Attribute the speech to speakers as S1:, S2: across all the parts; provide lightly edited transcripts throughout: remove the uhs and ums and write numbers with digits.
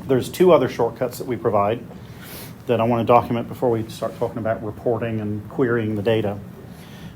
S1: There's two other shortcuts that we provide that I want to document before we start talking about reporting and querying the data.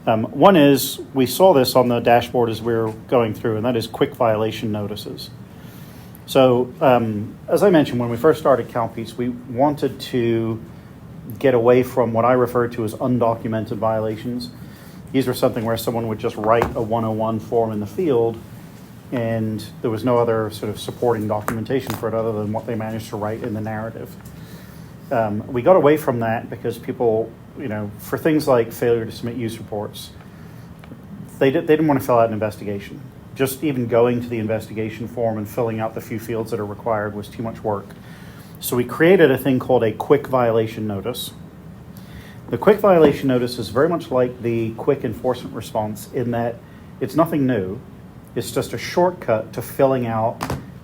S1: One is, we saw this on the dashboard as we were going through, and that is quick violation notices. So, as I mentioned, when we first started CalPEATS, we wanted to get away from what I refer to as undocumented violations. These were something where someone would just write a 101 form in the field, and there was no other sort of supporting documentation for it other than what they managed to write in the narrative. We got away from that because people, for things like failure to submit use reports, they didn't want to fill out an investigation. Just even going to the investigation form and filling out the few fields that are required was too much work. So we created a thing called a quick violation notice. The quick violation notice is very much like the quick enforcement response in that it's nothing new. It's just a shortcut to filling out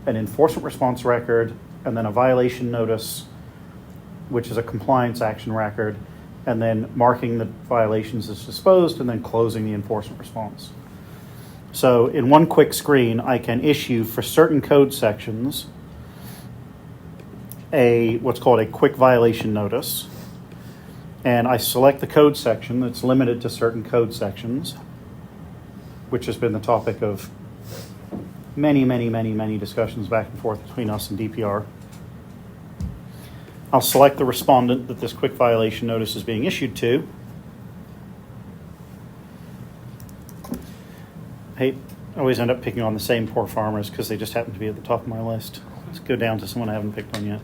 S1: an enforcement response record and then a violation notice, which is a compliance action record, and then marking the violations as disposed and then closing the enforcement response. So in one quick screen, I can issue for certain code sections what's called a quick violation notice. And I select the code section that's limited to certain code sections, which has been the topic of many discussions back and forth between us and DPR. I'll select the respondent that this quick violation notice is being issued to. I always end up picking on the same poor farmers because they just happen to be at the top of my list. Let's go down to someone I haven't picked on yet.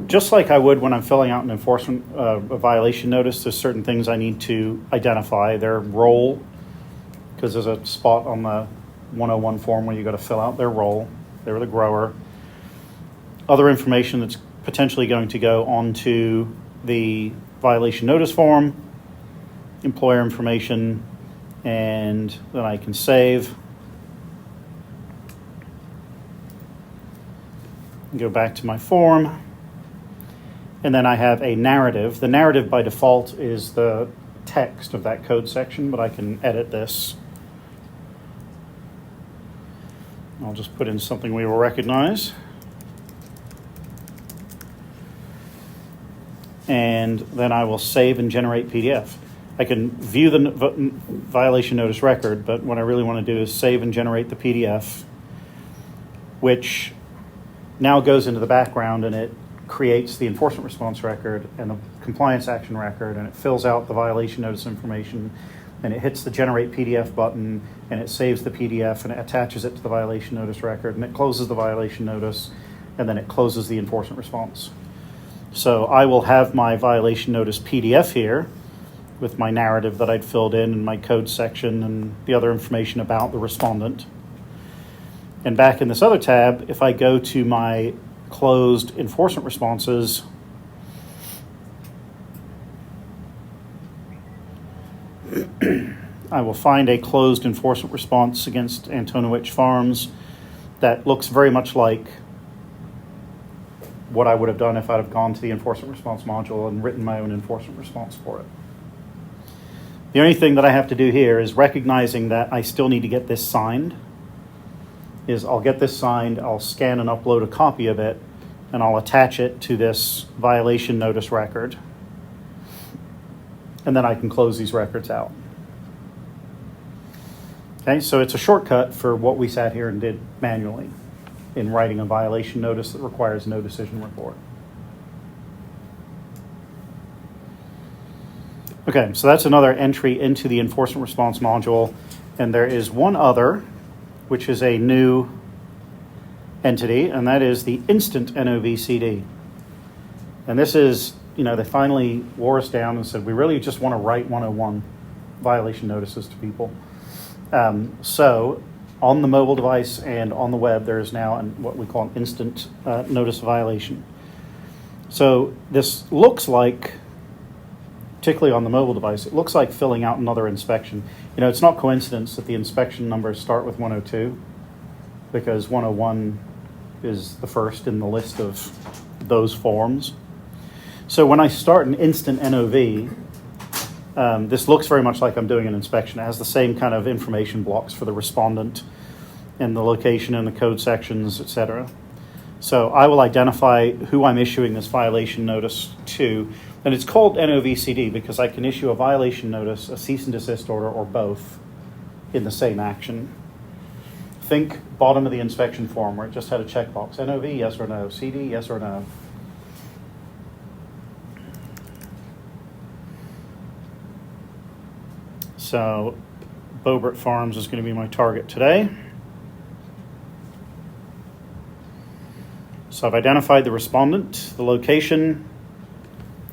S1: Just like I would when I'm filling out an enforcement a violation notice, there's certain things I need to identify. Their role, because there's a spot on the 101 form where you got to fill out their role. They're the grower. Other information that's potentially going to go onto the violation notice form, employer information, and then I can save. Go back to my form, and then I have a narrative. The narrative by default is the text of that code section, but I can edit this. I'll just put in something we will recognize. And then I will save and generate PDF. I can view the violation notice record, but what I really want to do is save and generate the PDF, which now goes into the background and it creates the enforcement response record and the compliance action record, and it fills out the violation notice information, and it hits the generate PDF button, and it saves the PDF and it attaches it to the violation notice record, and it closes the violation notice, and then it closes the enforcement response. So I will have my violation notice PDF here with my narrative that I'd filled in and my code section and the other information about the respondent. And back in this other tab, if I go to my closed enforcement responses, I will find a closed enforcement response against Antonowich Farms that looks very much like what I would have done if I'd have gone to the enforcement response module and written my own enforcement response for it. The only thing that I have to do here is, recognizing that I still need to get this signed, is I'll get this signed, I'll scan and upload a copy of it, and I'll attach it to this violation notice record. And then I can close these records out. Okay, so it's a shortcut for what we sat here and did manually in writing a violation notice that requires no decision report. Okay, so that's another entry into the enforcement response module. And there is one other, which is a new entity, and that is the instant NOV-CD. And this is, they finally wore us down and said, we really just want to write 101 violation notices to people. So on the mobile device and on the web, there is now what we call an instant notice violation. So this looks like, particularly on the mobile device, it looks like filling out another inspection. It's not coincidence that the inspection numbers start with 102, because 101 is the first in the list of those forms. So when I start an instant NOV, this looks very much like I'm doing an inspection. It has the same kind of information blocks for the respondent, and the location and the code sections, etc. So I will identify who I'm issuing this violation notice to, and it's called NOVCD because I can issue a violation notice, a cease and desist order, or both in the same action. Think bottom of the inspection form where it just had a checkbox. NOV, yes or no. CD, yes or no. So Beaubert Farms is going to be my target today. So I've identified the respondent, the location.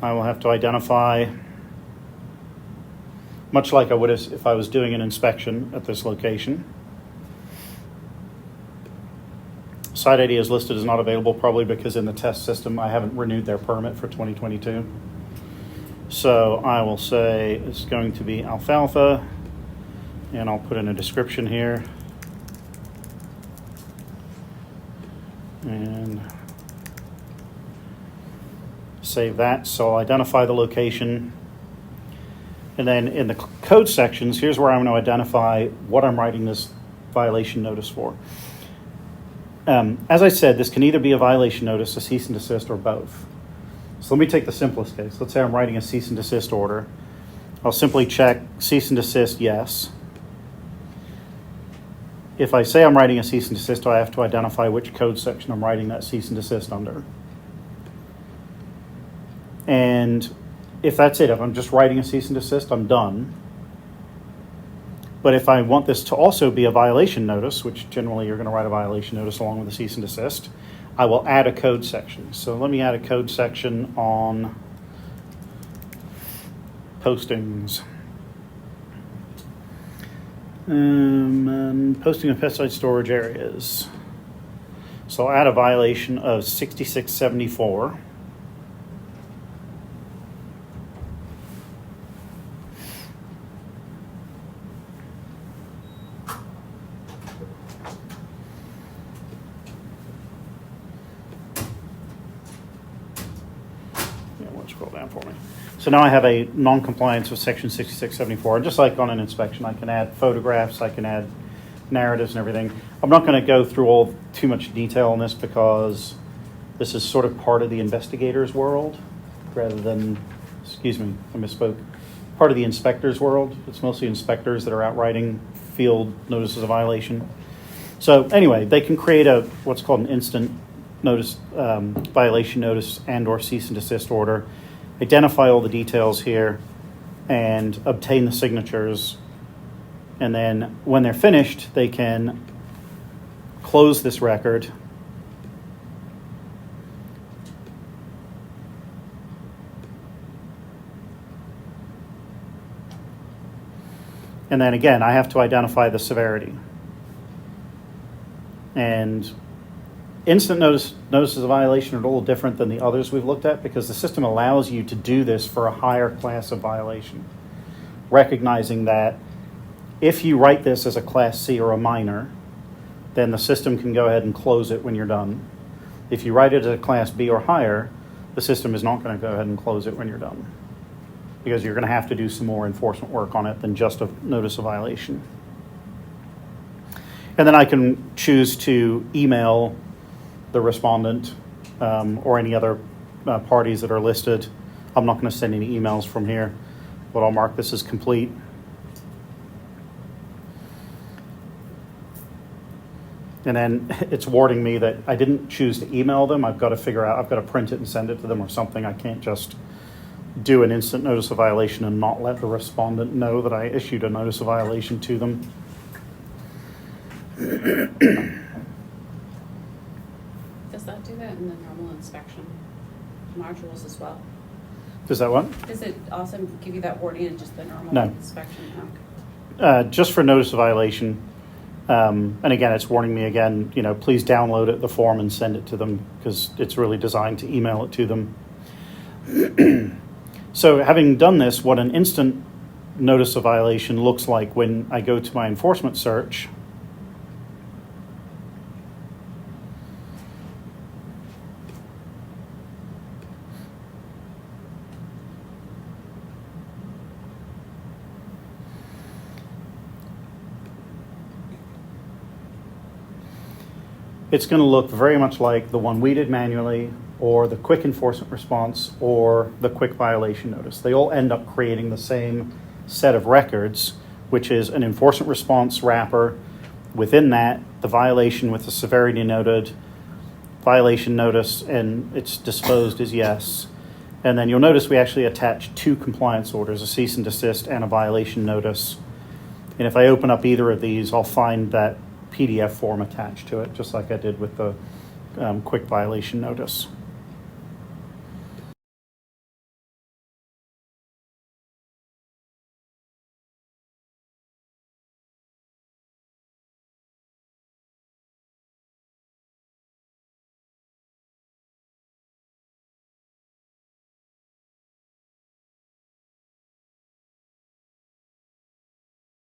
S1: I will have to identify, much like I would if I was doing an inspection at this location. Site ID is listed as not available, probably because in the test system I haven't renewed their permit for 2022. So I will say it's going to be alfalfa, and I'll put in a description here. And save that. So I'll identify the location. And then in the code sections, here's where I'm going to identify what I'm writing this violation notice for. As I said, this can either be a violation notice, a cease and desist, or both. So let me take the simplest case. Let's say I'm writing a cease and desist order. I'll simply check cease and desist, yes. If I say I'm writing a cease and desist, I have to identify which code section I'm writing that cease and desist under. And if that's it, if I'm just writing a cease and desist, I'm done. But if I want this to also be a violation notice, which generally you're going to write a violation notice along with a cease and desist, I will add a code section. So let me add a code section on postings. And posting of pesticide storage areas. So I'll add a violation of 6674. Scroll down for me. So now I have a non-compliance with section 6674. And just like on an inspection, I can add photographs, I can add narratives and everything. I'm not going to go through too much detail on this because this is sort of part of the investigator's world rather than, excuse me, I misspoke, part of the inspector's world. It's mostly inspectors that are out writing field notices of violation. So anyway, they can create what's called an instant notice, violation notice and or cease and desist order, identify all the details here, and obtain the signatures. And then when they're finished, they can close this record. And then again, I have to identify the severity. And instant notices of violation are a little different than the others we've looked at because the system allows you to do this for a higher class of violation, recognizing that if you write this as a class C or a minor, then the system can go ahead and close it when you're done. If you write it as a class B or higher, the system is not going to go ahead and close it when you're done because you're going to have to do some more enforcement work on it than just a notice of violation. And then I can choose to email the respondent or any other parties that are listed. I'm not going to send any emails from here, but I'll mark this as complete. And then it's warning me that I didn't choose to email them. I've got to print it and send it to them or something. I can't just do an instant notice of violation and not let the respondent know that I issued a notice of violation to them.
S2: Does that do that in the normal inspection modules as well?
S1: Does that what?
S2: Does it also give you that warning in just the normal
S1: No.
S2: inspection?
S1: Just for notice of violation. And again, it's warning me again, please download it, the form, and send it to them because it's really designed to email it to them. So having done this, what an instant notice of violation looks like when I go to my enforcement search. it's going to look very much like the one we did manually, or the quick enforcement response, or the quick violation notice. They all end up creating the same set of records, which is an enforcement response wrapper. Within that, the violation with the severity noted, violation notice, and it's disposed as yes. And then you'll notice we actually attach 2 compliance orders, a cease and desist and a violation notice. And if I open up either of these, I'll find that PDF form attached to it, just like I did with the quick violation notice.